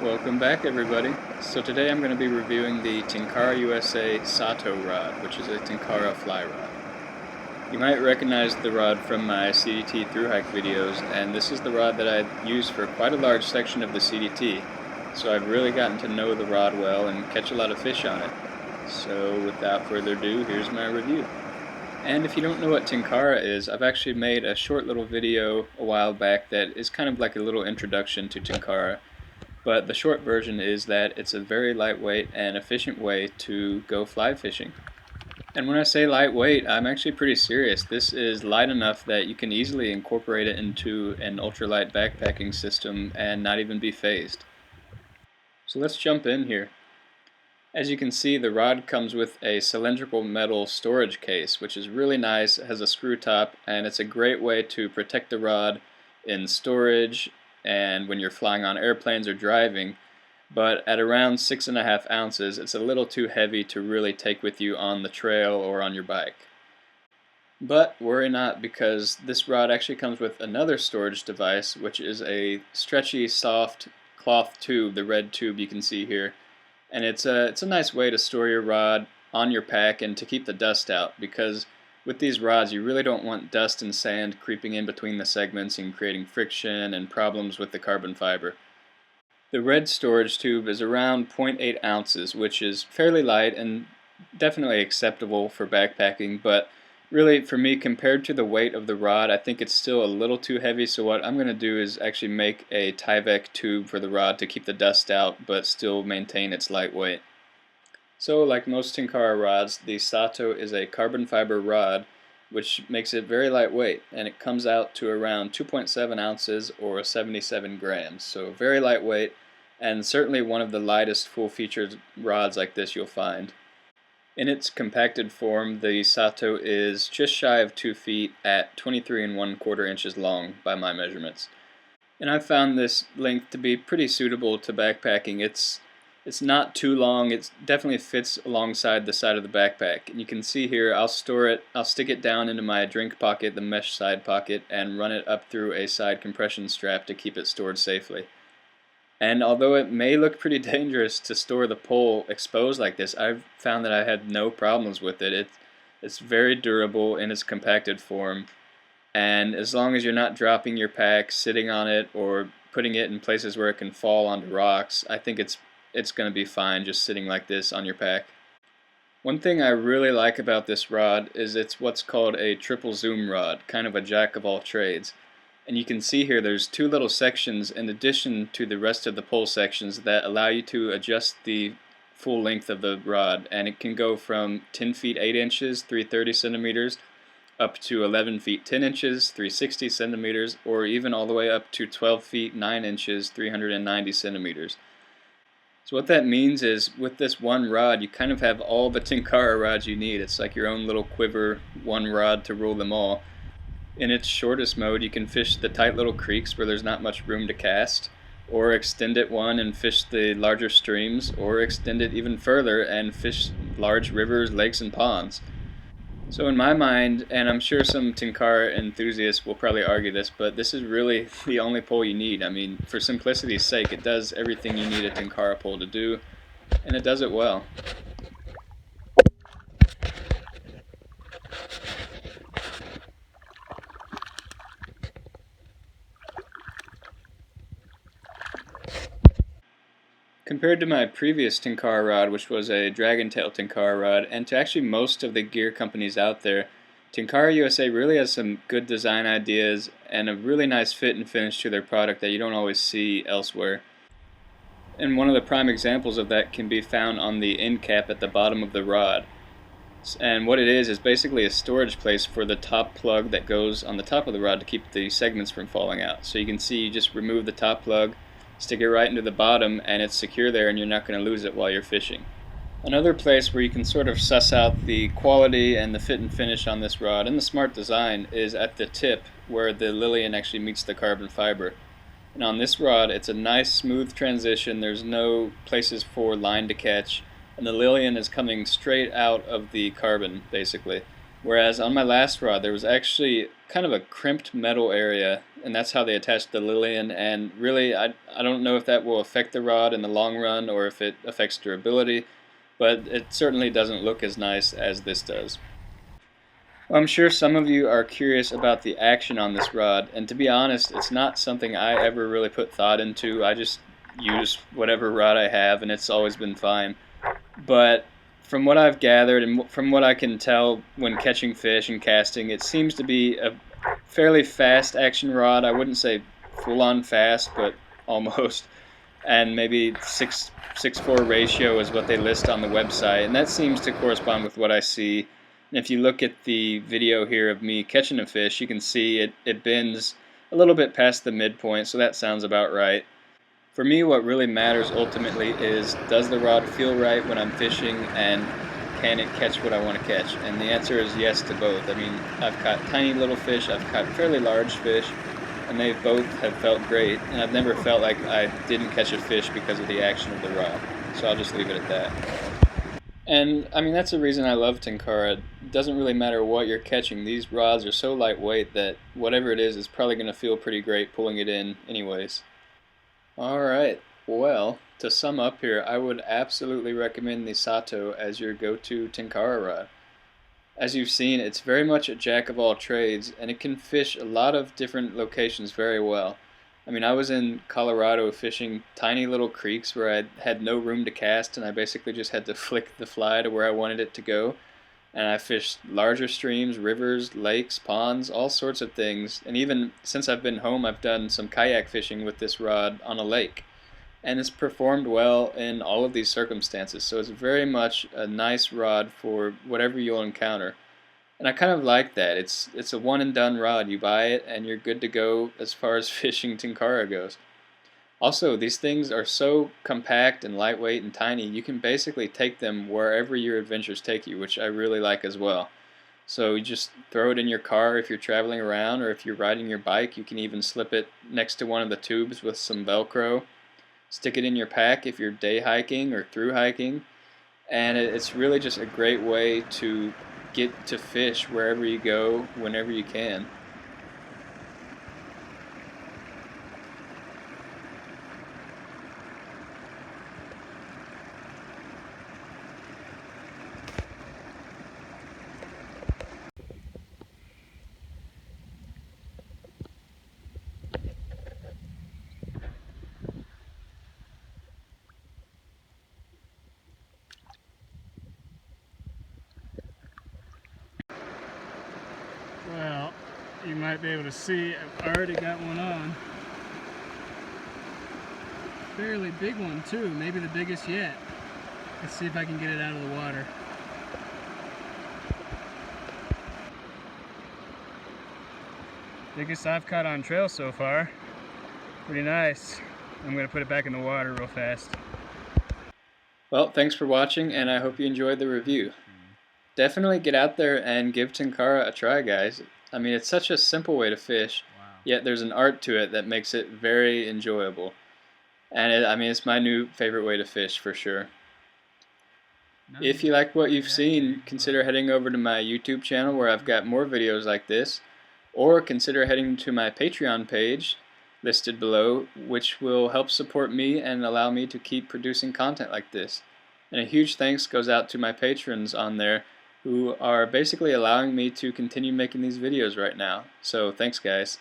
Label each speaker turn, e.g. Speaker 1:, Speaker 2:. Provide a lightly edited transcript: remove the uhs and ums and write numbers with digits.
Speaker 1: Welcome back, everybody. So today I'm going to be reviewing the Tenkara USA Sato rod, which is a Tenkara fly rod. You might recognize the rod from my CDT through hike videos, and this is the rod that I use for quite a large section of the CDT. So I've really gotten to know the rod well and catch a lot of fish on it. So without further ado, here's my review. And if you don't know what Tenkara is, I've actually made a short little video a while back that is kind of like a little introduction to Tenkara. But the short version is that it's a very lightweight and efficient way to go fly fishing. And when I say lightweight, I'm actually pretty serious. This is light enough that you can easily incorporate it into an ultralight backpacking system and not even be phased. So let's jump in here. As you can see, the rod comes with a cylindrical metal storage case, which is really nice. It has a screw top, and it's a great way to protect the rod in storage and when you're flying on airplanes or driving. But at around 6.5 ounces, it's a little too heavy to really take with you on the trail or on your bike. But worry not, because this rod actually comes with another storage device, which is a stretchy, soft cloth tube, the red tube you can see here. And it's a nice way to store your rod on your pack and to keep the dust out, because with these rods you really don't want dust and sand creeping in between the segments and creating friction and problems with the carbon fiber. The red storage tube is around 0.8 ounces, which is fairly light and definitely acceptable for backpacking, but really for me, compared to the weight of the rod, I think it's still a little too heavy. So what I'm going to do is actually make a Tyvek tube for the rod to keep the dust out but still maintain its light weight. So like most Tenkara rods, the Sato is a carbon fiber rod, which makes it very lightweight, and it comes out to around 2.7 ounces or 77 grams. So very lightweight, and certainly one of the lightest full-featured rods like this you'll find. In its compacted form, the Sato is just shy of 2 feet at 23 1/4 inches long by my measurements. And I found this length to be pretty suitable to backpacking. It's not too long. It definitely fits alongside the side of the backpack. And you can see here, I'll stick it down into my drink pocket, the mesh side pocket, and run it up through a side compression strap to keep it stored safely. And although it may look pretty dangerous to store the pole exposed like this, I've found that I had no problems with it. It's very durable in its compacted form, and as long as you're not dropping your pack, sitting on it, or putting it in places where it can fall onto rocks, I think it's going to be fine just sitting like this on your pack. One thing I really like about this rod is it's what's called a triple zoom rod, kind of a jack of all trades. And you can see here there's two little sections in addition to the rest of the pole sections that allow you to adjust the full length of the rod, and it can go from 10 feet 8 inches, 330 centimeters, up to 11 feet 10 inches, 360 centimeters, or even all the way up to 12 feet 9 inches, 390 centimeters. So what that means is, with this one rod, you kind of have all the Tenkara rods you need. It's like your own little quiver, one rod to rule them all. In its shortest mode, you can fish the tight little creeks where there's not much room to cast, or extend it one and fish the larger streams, or extend it even further and fish large rivers, lakes, and ponds. So in my mind, and I'm sure some Tenkara enthusiasts will probably argue this, but this is really the only pole you need. I mean, for simplicity's sake, it does everything you need a Tenkara pole to do, and it does it well. Compared to my previous Tenkara rod, which was a dragon tail Tenkara rod, and to actually most of the gear companies out there, Tenkara USA really has some good design ideas and a really nice fit and finish to their product that you don't always see elsewhere. And one of the prime examples of that can be found on the end cap at the bottom of the rod. And what it is basically a storage place for the top plug that goes on the top of the rod to keep the segments from falling out. So you can see you just remove the top plug, stick it right into the bottom, and it's secure there, and you're not going to lose it while you're fishing. Another place where you can sort of suss out the quality and the fit and finish on this rod and the smart design is at the tip where the Lilian actually meets the carbon fiber. And on this rod, it's a nice smooth transition. There's no places for line to catch, and the Lilian is coming straight out of the carbon basically. Whereas on my last rod there was actually kind of a crimped metal area and that's how they attach the Lillian. And really, I don't know if that will affect the rod in the long run or if it affects durability, but it certainly doesn't look as nice as this does. Well, I'm sure some of you are curious about the action on this rod, and to be honest, it's not something I ever really put thought into. I just use whatever rod I have, and it's always been fine. But from what I've gathered and from what I can tell when catching fish and casting, it seems to be a fairly fast action rod. I wouldn't say full-on fast, but almost. And maybe 6:4 ratio is what they list on the website, and that seems to correspond with what I see. And if you look at the video here of me catching a fish, you can see it bends a little bit past the midpoint, so that sounds about right. For me, what really matters ultimately is, does the rod feel right when I'm fishing, and can it catch what I want to catch? And the answer is yes to both. I mean, I've caught tiny little fish, I've caught fairly large fish, and they both have felt great, and I've never felt like I didn't catch a fish because of the action of the rod. So I'll just leave it at that. And I mean, that's the reason I love Tenkara. It doesn't really matter what you're catching. These rods are so lightweight that whatever it is probably going to feel pretty great pulling it in anyways. Alright, well, to sum up here, I would absolutely recommend the Sato as your go-to Tenkara rod. As you've seen, it's very much a jack of all trades, and it can fish a lot of different locations very well. I mean, I was in Colorado fishing tiny little creeks where I had no room to cast, and I basically just had to flick the fly to where I wanted it to go. And I fished larger streams, rivers, lakes, ponds, all sorts of things. And even since I've been home, I've done some kayak fishing with this rod on a lake. And it's performed well in all of these circumstances. So it's very much a nice rod for whatever you'll encounter. And I kind of like that. It's a one and done rod. You buy it and you're good to go as far as fishing Tenkara goes. Also, these things are so compact and lightweight and tiny, you can basically take them wherever your adventures take you, which I really like as well. So you just throw it in your car if you're traveling around, or if you're riding your bike, you can even slip it next to one of the tubes with some Velcro. Stick it in your pack if you're day hiking or through hiking, and it's really just a great way to get to fish wherever you go, whenever you can.
Speaker 2: Well, you might be able to see I've already got one on. Fairly big one too, maybe the biggest yet. Let's see if I can get it out of the water. Biggest I've caught on trail so far. Pretty nice. I'm going to put it back in the water real fast.
Speaker 1: Well, thanks for watching, and I hope you enjoyed the review. Definitely get out there and give Tenkara a try, guys. I mean, it's such a simple way to fish, yet there's an art to it that makes it very enjoyable. And I mean, it's my new favorite way to fish for sure. If you like what you've seen, consider heading over to my YouTube channel where I've got more videos like this, or consider heading to my Patreon page listed below, which will help support me and allow me to keep producing content like this. And a huge thanks goes out to my patrons on there who are basically allowing me to continue making these videos right now. So thanks, guys.